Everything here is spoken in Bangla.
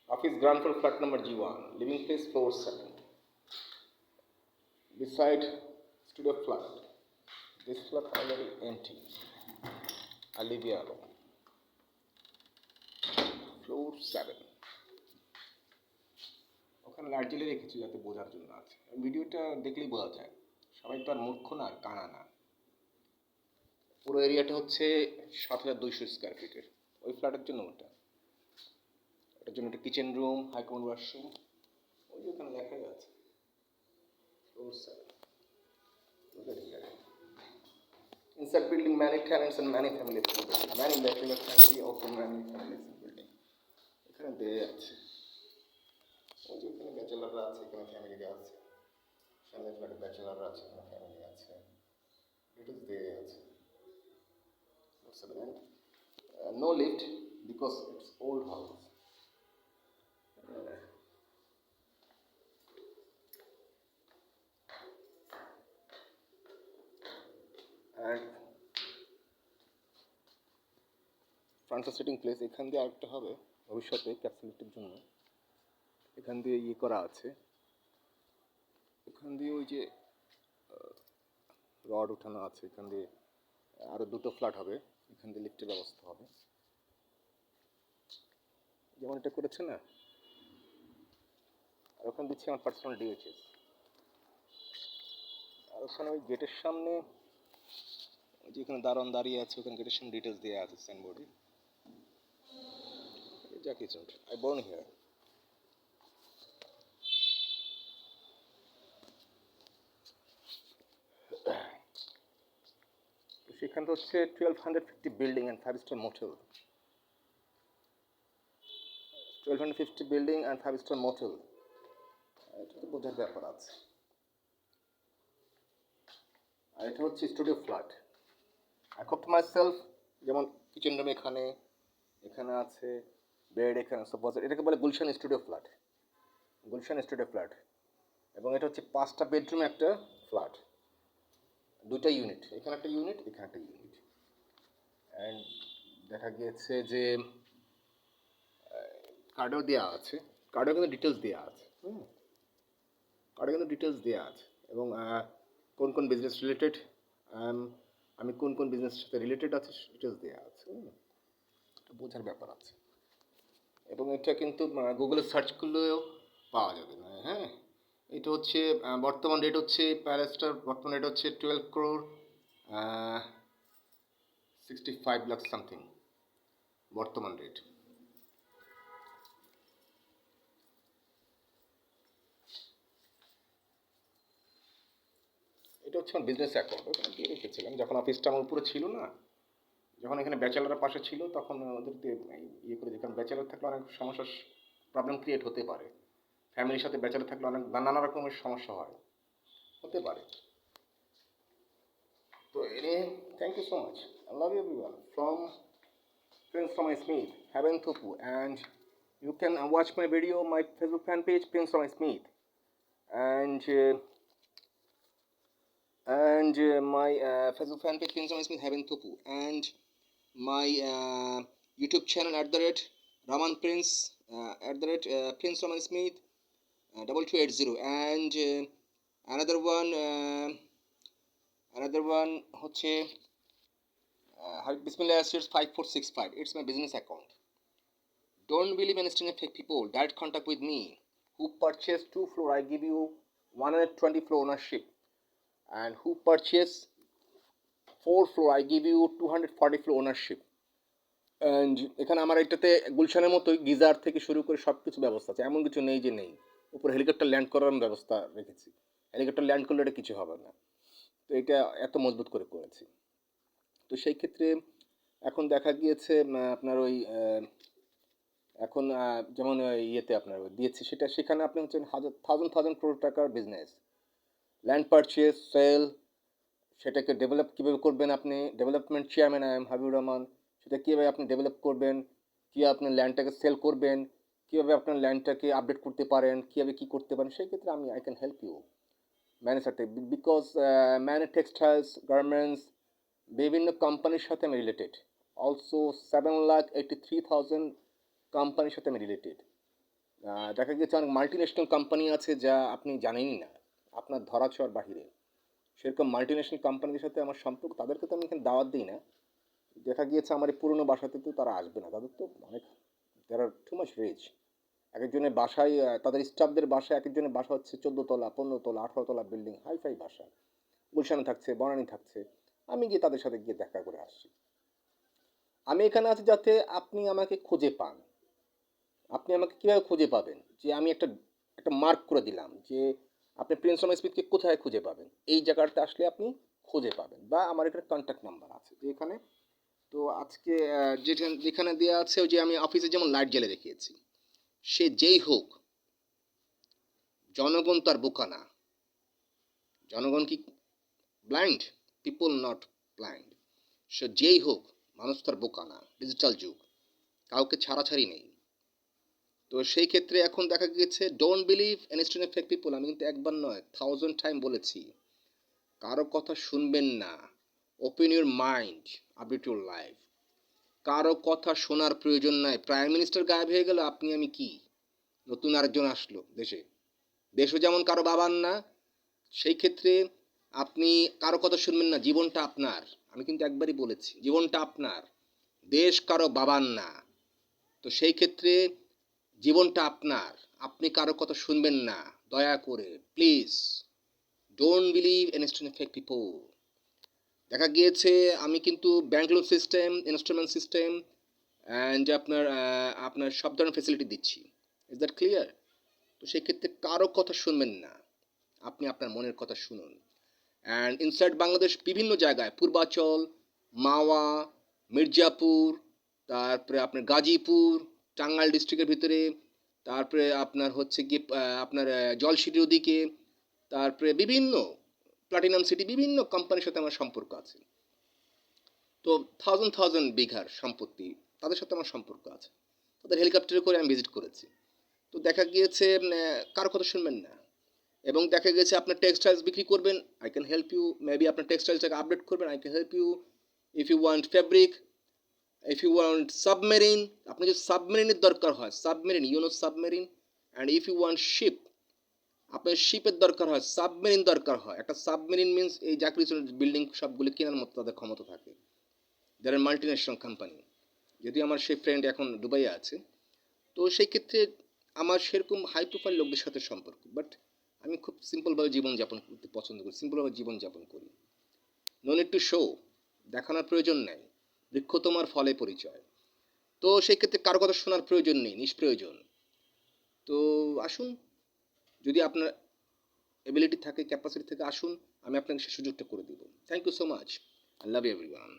Office ground floor flat number G1, living place floor 7. Beside studio flat. This flat already empty. I'll leave it alone. Floor 7. ওখানে লাইট জ্বালিয়ে রেখেছি যাতে বোঝার জন্য আছে। ভিডিওটা দেখলেই বোঝা যায়, সবাই তো আর মূর্খ না, কানা না। পুরো এরিয়াটা হচ্ছে 7,200 স্কোয়ার ফিটের। ওই ফ্ল্যাটের জন্য ওটার জন্য একটা কিচেন রুম, হাইকমোড ওয়াশরুম, ওই যে ওখানে লেখাই আছে floor 7। Inside building many tenants and many families in building. Many bachelor family, also many families in building. এখানে দেয়া আছে, ওই যে এখানে ব্যাচেলাররা আছে, এখানে ফ্যামিলিরা আছে, সামনে ফ্ল্যাটে ব্যাচেলাররা আছে, এখানে ফ্যামিলি আছে, ডিটেলস দেয়া আছে। No lift because it's old house. And front sitting place এখান দিয়ে আরেকটা হবে ভবিষ্যতে ক্যাপসুলিটির জন্য। এখান দিয়ে ইয়ে করা আছে, এখান দিয়ে ওই যে রড ওঠানো আছে, এখান দিয়ে আরও দুটো ফ্ল্যাট হবে, এখান দিয়ে লিফটের ব্যবস্থা হবে, যেমন এটা করেছে না। আর ওখানে দিচ্ছি আমার পার্সোনাল ডিএইচএস। আর ওখানে ওই গেটের সামনে যেখানে দারোয়ান দাঁড়িয়ে আছে, ওখানে গেটের সামনে ডিটেলস দেওয়া আছে সাইনবোর্ডে। যা কিছু আই বর্ন হিয়ার। সেখানটা হচ্ছে 1250 building and five star motel. 1250 building and five star motel, এটা তো বোঝার ব্যাপার আছে। আর এটা হচ্ছে studio flat. I copped myself, যেমন কিচেন রুম এখানে, এখানে আছে বেড, এখানে সব বসার, এটাকে বলে Gulshan studio flat. Gulshan studio flat. এবং এটা হচ্ছে 5টা বেডরুম একটা ফ্ল্যাট, 2টা ইউনিট, এখানে একটা ইউনিট, এখানে একটা ইউনিট। অ্যান্ড দেখা গিয়েছে যে কার্ডও দেওয়া আছে, কার্ডও কিন্তু ডিটেলস দেওয়া আছে, কার্ডে কিন্তু ডিটেলস দেওয়া আছে, এবং কোন কোন বিজনেস রিলেটেড, আমি কোন কোন বিজনেসের সাথে রিলেটেড আছে ডিটেলস দেওয়া আছে, এটা বোঝার ব্যাপার আছে। এবং এটা কিন্তু গুগলে সার্চ করলেও পাওয়া যাবে না। হ্যাঁ, এটা হচ্ছে বর্তমান রেট হচ্ছে প্যালেসটার বর্তমান রেট হচ্ছে 12 crore 65 লাখ সামথিং বর্তমান রেট। এটা হচ্ছে আমার বিজনেস অ্যাকাউন্ট, ওখানে দিয়ে রেখেছিলাম যখন অফিসটা আমার উপরে ছিল না, যখন এখানে ব্যাচেলারের পাশে ছিল, তখন ওদেরকে ইয়ে করে দিই, কারণ ব্যাচেলার থাকলে অনেক সমস্যার প্রবলেম ক্রিয়েট হতে পারে, ফ্যামিলির সাথে ব্যাচেলার থাকলে অনেক নানা রকমের সমস্যা হয়, হতে পারে। তো anyway, thank you so much. I love you everyone. From Prince Ramay Smith, Heaven Thupu, and you can watch my video, my Facebook fan page, Prince Ramay Smith, and my Facebook fan page, Prince Ramay Smith, Heaven Thupu, and my YouTube channel @Raman Prince Prince Raman Smith 2280, and another one হচ্ছে Bismillah Assets 5465. It's my business account. Don't believe in string of fake people. Direct contact with me. Who purchase 2 floor, I give you 120 floor ownership, and who purchase 4 floor, I give you 240 floor ownership. And এখানে আমার এটাতে গুলশানের মতোই গিজার থেকে শুরু করে সব কিছু ব্যবস্থা আছে, এমন কিছু নেই যে নেই। উপরে হেলিকপ্টার ল্যান্ড করার ব্যবস্থা রেখেছি, হেলিকপ্টার ল্যান্ড করলে এটা কিছু হবে না। তো এটা এত মজবুত করে করেছি। তো সেই ক্ষেত্রে এখন দেখা গিয়েছে আপনার ওই এখন যেমন ইয়েতে আপনার দিয়েছি, সেখানে আপনি হচ্ছেন থাউজেন্ড ক্রোড় টাকার বিজনেস, ল্যান্ড পারচেস, সেল, সেটাকে ডেভেলপ কীভাবে করবেন আপনি, development chairman I am Habibur Rahman, সেটা কীভাবে আপনি ডেভেলপ করবেন, কীভাবে আপনি ল্যান্ডটাকে সেল করবেন, কীভাবে আপনার ল্যান্ডটাকে আপডেট করতে পারেন, কীভাবে কী করতে পারেন, সেই ক্ষেত্রে আই ক্যান হেল্প ইউ ম্যানের সাথে, বিকজ ম্যান টেক্সটাইলস, গার্মেন্টস, বিভিন্ন কোম্পানির সাথে আমি রিলেটেড, অলসো 7,83,000 কোম্পানির সাথে আমি রিলেটেড। দেখা গেছে অনেক মাল্টিন্যাশনাল কোম্পানি আছে যা আপনি জানেনই না, আপনার ধরাছোঁয়ার বাহিরে। সেরকম মাল্টিন্যাশনাল কোম্পানিদের সাথে আমার সম্পর্ক, তাদেরকে তো আমি এখানে দাওয়াত দিই না। দেখা গিয়েছে আমার এই পুরনো বাসাতে তো তারা আসবে না, তাদের তো অনেক, দেয়ার আর টু মাচ রিচ। এক একজনের বাসায় তাদের স্টাফদের বাসায় এক একজনের বাসা হচ্ছে 14 তলা, 15 তলা, 18 তলা বিল্ডিং, হাই ফাই বাসা। গুলশানে থাকছে, বনানী থাকছে। আমি গিয়ে তাদের সাথে গিয়ে দেখা করে আসছি। আমি এখানে আছি যাতে আপনি আমাকে খুঁজে পান। আপনি আমাকে কীভাবে খুঁজে পাবেন? যে আমি একটা একটা মার্ক করে দিলাম যে আপনি প্রিন্স রমাই স্মিথকে কোথায় খুঁজে পাবেন? এই জায়গাটাতে আসলে আপনি খুঁজে পাবেন, বা আমার এখানে কন্ট্যাক্ট নাম্বার আছে যে এখানে। তো আজকে যেখানে দেওয়া আছে, ওই যে আমি অফিসে যেমন লাইট জ্বেলে রেখেছি, সে যেই হোক, জনগণ তার বোকা না। জনগণ কি ব্লাইন্ড? People not blind. সে যেই হোক, মানুষ তার বোকা না। ডিজিটাল যুগ, কাউকে ছাড়াছাড়ি নেই। তো সেই ক্ষেত্রে এখন দেখা গিয়েছে, don't believe instant fake people. আমি কিন্তু একবার নয়, 1000 টাইম বলেছি, কারো কথা শুনবেন না। Open your mind, update your life. কারো কথা শোনার প্রয়োজন নাই। প্রাইম মিনিস্টার গায়েব হয়ে গেল, আপনি আমি কি? নতুন আরেকজন আসলো দেশে। দেশও যেমন কারো বাবার না, সেই ক্ষেত্রে আপনি কারো কথা শুনবেন না। জীবনটা আপনার। আমি কিন্তু একবারই বলেছি, জীবনটা আপনার, দেশ কারো বাবার না। তো সেই ক্ষেত্রে জীবনটা আপনার, আপনি কারো কথা শুনবেন না। দয়া করে please don't believe instant fake people. দেখা গিয়েছে আমি কিন্তু bank loan system, instalment system and আপনার সব ধরনের ফেসিলিটি দিচ্ছি। Is that clear? তো সেক্ষেত্রে কারো কথা শুনবেন না, আপনি আপনার মনের কথা শুনুন। অ্যান্ড ইনসাইড বাংলাদেশ বিভিন্ন জায়গায়, পূর্বাচল, মাওয়া, মির্জাপুর, তারপরে আপনার গাজীপুর, টাঙ্গাইল ডিস্ট্রিক্টের ভিতরে, তারপরে আপনার হচ্ছে গিয়ে আপনার জলসিটির ওদিকে, তারপরে বিভিন্ন প্লাটিনাম সিটি, বিভিন্ন কোম্পানির সাথে আমার সম্পর্ক আছে। তো থাউজেন্ড বিঘার সম্পত্তি, তাদের সাথে আমার সম্পর্ক আছে। তাদের হেলিকপ্টারে করে আমি ভিজিট করেছি। তো দেখা গিয়েছে কারো কথা শুনবেন না। এবং দেখা গেছে আপনার টেক্সটাইলস বিক্রি করবেন, I can help you. Maybe আপনার টেক্সটাইলসটাকে আপডেট করবেন, I can help you. If you want fabric, if you want submarine, আপনার যদি সাবমেরিনের দরকার হয়, submarine, you know submarine. And if you want ship, আপনার শিপের দরকার হয়, সাবমেরিন দরকার হয়। একটা সাবমেরিন মিনস এই চাকরি বিল্ডিং সবগুলি কেনার মতো তাদের ক্ষমতা থাকে। যারা মাল্টিন্যাশনাল কোম্পানি। যদিও আমার সেই ফ্রেন্ড এখন দুবাইয়ে আছে। তো সেই ক্ষেত্রে আমার সেরকম হাই প্রোফাইল লোকদের সাথে সম্পর্ক, বাট আমি খুব সিম্পলভাবে জীবনযাপন করতে পছন্দ করি, সিম্পলভাবে জীবনযাপন করি। নো নিড টু শো, দেখানোর প্রয়োজন নেই। বৃক্ষ তোমার ফলে পরিচয়। তো সেই ক্ষেত্রে কারো কথা শোনার প্রয়োজন নেই, নিষ্প্রয়োজন। তো আসুন, যদি আপনার এবিলিটি থাকে, ক্যাপাসিটি থেকে আসুন, আমি আপনাকে সে সুযোগটা করে দিব। Thank you so much. I love you everyone.